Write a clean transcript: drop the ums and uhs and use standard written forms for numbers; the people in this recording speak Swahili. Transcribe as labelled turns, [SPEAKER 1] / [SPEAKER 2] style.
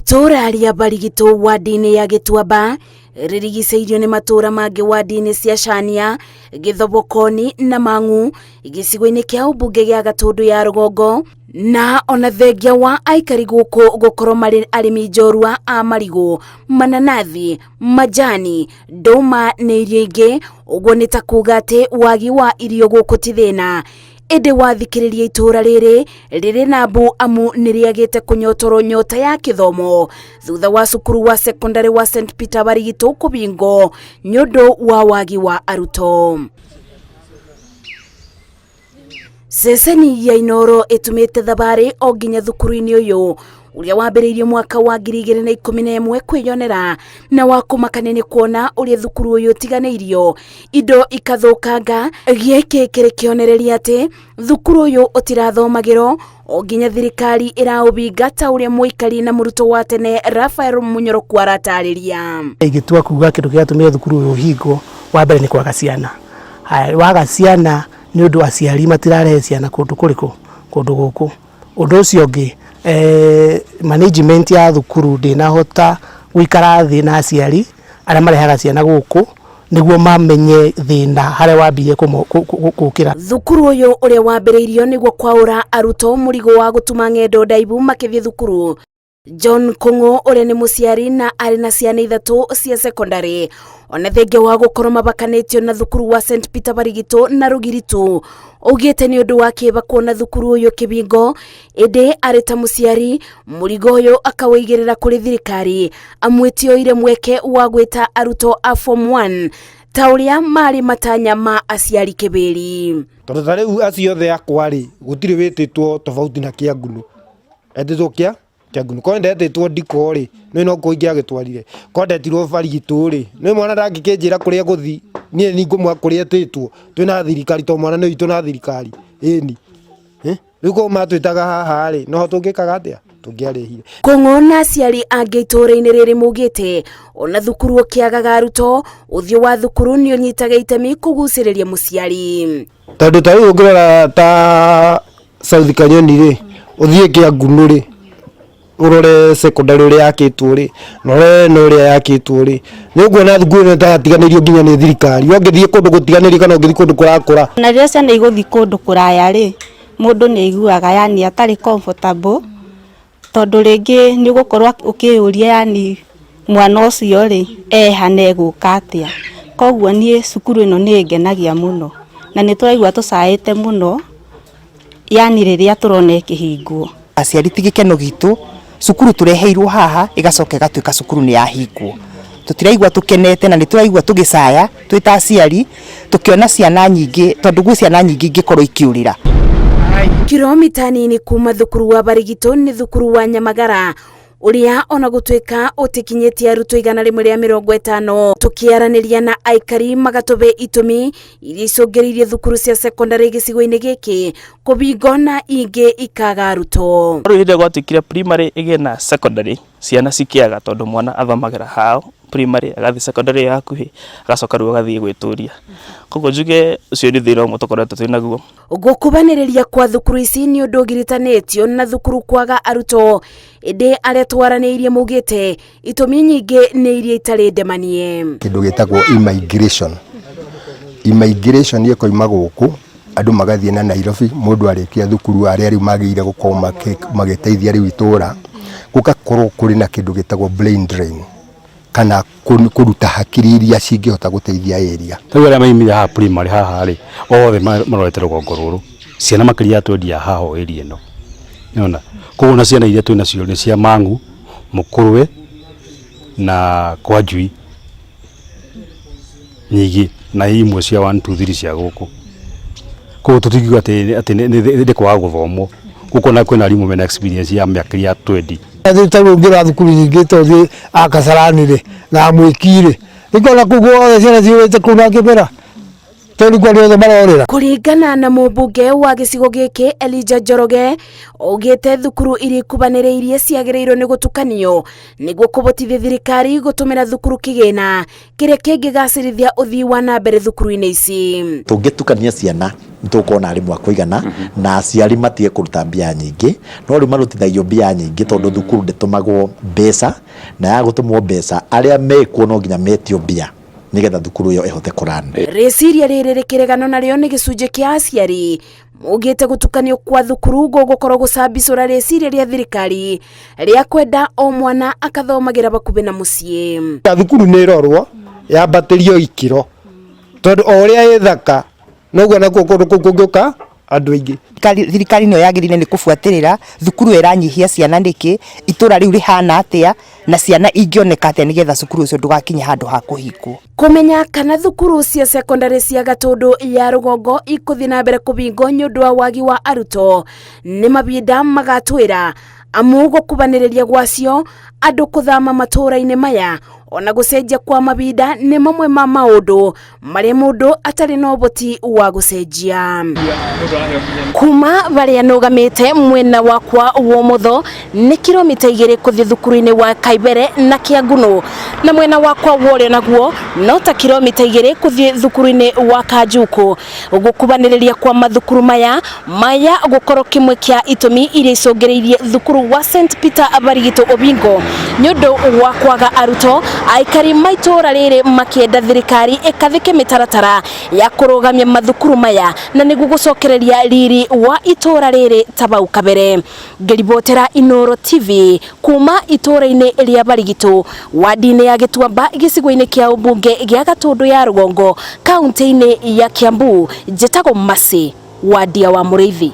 [SPEAKER 1] Itura ria Barigito wadi-ini ya Gituamba ririgiceirio ni matura mangi wadi-ini cia Chania, Githobokoni na Mang'u gicigo-ini kia ubunge gia Gatundu ya Rugongo, na ona thengia wa aikari guku gukorwo mari arimi njorua a marigu, mananathi, majani, nduma na irio ingi. Uguo ni ta kuga ati wagi wa irio guku ti thina, indi wathikiriria itura riri na mbu amu niriagite kunyotorwo nyota ya kithomo thutha wa cukuru wa secondary wa St Peter Barigito kubingo nyundu wa wagi wa aruto. Ceceni ya Inoro itumite thabari o nginya thukuru-ini uyu uria wambiriirio mwaka wa 2011 kwiyonera na wakumakania ni kuona uria thukuru uyu tiganeirio indo ikathukanga. Giki kiri kionereria ati thukuru uyu utirathomagiro o nginya thirikari iraubinga ta uria muikari na muruto wa tene Rafael Munyoroku aratariria.
[SPEAKER 2] Igitua kuga kindu giatumire thukuru uyu hingo wa mbere ni kwaga ciana. Waga ciana ni undu aciari matirarehe ciana kundu kuriku kundu guku. Undu ucio ungi management ya thukuru ndinahota guikara thi na aciari aria marehaga ciana guku niguo mamenye thina haria wambire kukira. Thukuru uyu uria wambiriirio niguo kwaura aruto murigo wa gutuma ng'endo ndaibu makithie thukuru. John Kung'u uria ni muciari na ari na ciana ithatu cia secondary, ona thengia wa gukorwo mabakanitio na thukuru wa St Peter Barigito na Rugiritu, ugite ni undu wa kiba kuona thukuru uyu kibingo, indi ari ta muciari murigo uyu akawaigirira kuri thirikari amwitio ire mweke wa gwita aruto a form 1 ta uria mari matanya ma aciari kibiri.
[SPEAKER 3] Tondu ta riu acio othe akwa ri gutiri wititwo tofauti na Kiangunu endetwo Kiangunu ko ndetitwo Ndiko ri no kuingia gitwarire ko ndetirwo Barigito ri no mwana ndangikinjira kuria guthi nie ni ngumwa kuria titwo twina thirikari to mwana ni witu na thirikari ini riu ko matwitaga haha ri no tungikaga atia tungiarehire.
[SPEAKER 1] Kung'u na aciari angi itura-ini riri mugite ona thukuru kiagaga aruto uthio wa thukuru ni unyitaga itemi kuguciriria muciari.
[SPEAKER 3] Tondu ta riu ngirora ta South Kanyoni ri uthie Kiangunu ri urore secondary uria yakitwo ri nore no uria yakitwo ri ni nguona thukuru ni ta tiganirio nginya ni thirikari. Ongithie kundu gutiganirio kana ongithie kundu kurakura
[SPEAKER 4] na riria ciana iguthi kundu kuraya ri mundu ni aiguaga yani atari comfortable tondu ringi ni gukorwa ukiuria yani mwana ucio ri hane guka atia. Koguo ni cukuru ino ni ngenagia muno na ni turaigua tucaite muno yani riria turona ikihingwo.
[SPEAKER 5] Aciari ti gikeno gitu cukuru tureheirwo haha igacoka igatuika cukuru ni yahingwo. Tutiraigua tukenete na ni turaigua tugicaya twita aciari tukiona ciana nyingi tondu gwi ciana nyingi ngikorwo ikiurira.
[SPEAKER 1] Kilomita nini kuma thukuru wa Barigito ni thukuru wa Nyamagara uria ona gutuika utikinyetie aruto 150. Tukiaraniria na aikari magatobe itumi iria icungiriirie thukuru cia secondary gicigo-ini giki kubingo na ingi ikaga aruto.
[SPEAKER 6] Rĩrĩa gwatukire primary ige na secondary ciana cikiaga tondu mwana athomagira hao primary agathi secondary yakuhi agacoka ru agathie gwituria. Koguo njuge ucio ni thira umwe tukoretwo twinaguo.
[SPEAKER 1] Gukubaniriria kwa thukuru ici ni undu giritanitio na thukuru kwaga aruto, indi aria twaraniirie mugite itumi nyingi ni iria itari ndemanie.
[SPEAKER 7] Kindu gitagwo immigration yeko imaguku andu magathie na Nairobi mundu arikia thukuru aria riu magire gukorwo magiteithia riu itura gugakorwo kuri na kindu gitagwo brain drain kana kuruta hakiri iria cingihota guteithia area.
[SPEAKER 8] Tau aria maimire ha primary haha ri othe marorete rugongo ruru ciana makiria twendia haha area ino niona koguo na ciana iria twina cio ni cia Mang'u, Mukurwe na Kwanjui nyigi na imwe cia 1 2 3 cia guku. Koguo tutigwa ati ni kwaga guthomwo guko na kwina arimu mena experience ya miaka ya 20.
[SPEAKER 2] Taru ngira thukuru nyingi tothi akasaranire na mwikire nikona kugo ciana ciwete kuna kibera tondu kwa riothe marorera.
[SPEAKER 1] Kuringana na mubunge wa gicigo giki Elijah Njoroge ugite thukuru iri kubaniriirie ciagirirwo ni gutukanio niguo kubotithia thirikari gutumira thukuru kigina kiria kingigacirithia uthii wa na mbere thukuru-ini ici.
[SPEAKER 9] Tungitukania ciana ntukona ari mwa kuigana na aciari matie kuruta mbia nyingi no riu marutithagio mbia nyingi tondu thukuru nditumagwo mbeca na ya gutumwo mbeca aria mekuo no nginya metio mbia nigetha thukuru yo ihote kurana.
[SPEAKER 1] Riciria riri rikiregano nario ni gicunje kia aciari mugite gutukanio kwa thukuru gukorwo gucambicura riciria ria thirikari ria kwenda o mwana akathomagira bakubi na mucii.
[SPEAKER 3] Thukuru ni irorwo yambatirio ikiro tondu oria ithaka noguo nakuo kundu kungiuka andu aingi.
[SPEAKER 5] Thirikari no yagirire ni kubuatirira thukuru iranyihia ciana ndiki itura riu rihana atia na ciana ingioneka atia nigetha cukuru ucio ndugakinye handu ha kuhingwo.
[SPEAKER 1] Kumenya kana thukuru cia secondary cia Gatundu ya Rugongo ikuthi na mbere kubingo nyundu wa wagi wa aruto ni mabinda magatwira amu gukubaniriria gwacio andu kuthama matura-ini maya ona gucenjia kwa mabinda ni mamwe ma maundu maria mundu atari no boti wa gucenjia. Kuma baria nugamite mwena wakwa womotho ni kilomita 2 kuthi thukuru-ini wa Kaibere na Kiangunu na mwena wakwa worio naguo no ta kilomita 2 kuthi thukuru-ini wa Kajuku. Gukubaniriria kwa mathukuru maya gukorwo kimwe kia itumi iria icungiriirie thukuru wa St Peter Barigito Obingo nyundu wa kwaga aruto. Aikari maitora riri makienda thirikari ikathike mitaratara ya kurugamia mathukuru maya na niguo gucokereria riri wa itora riri tabau kabere. Ngeribotera Inooro TV kuma itora-ini ria Barigito wadi-ini ya Gituamba gicigo-ini kia ubunge gia Gatundu ya Rugongo kaunti-ini ya Kiambu. Njetago Masi wadia wa Muriithi.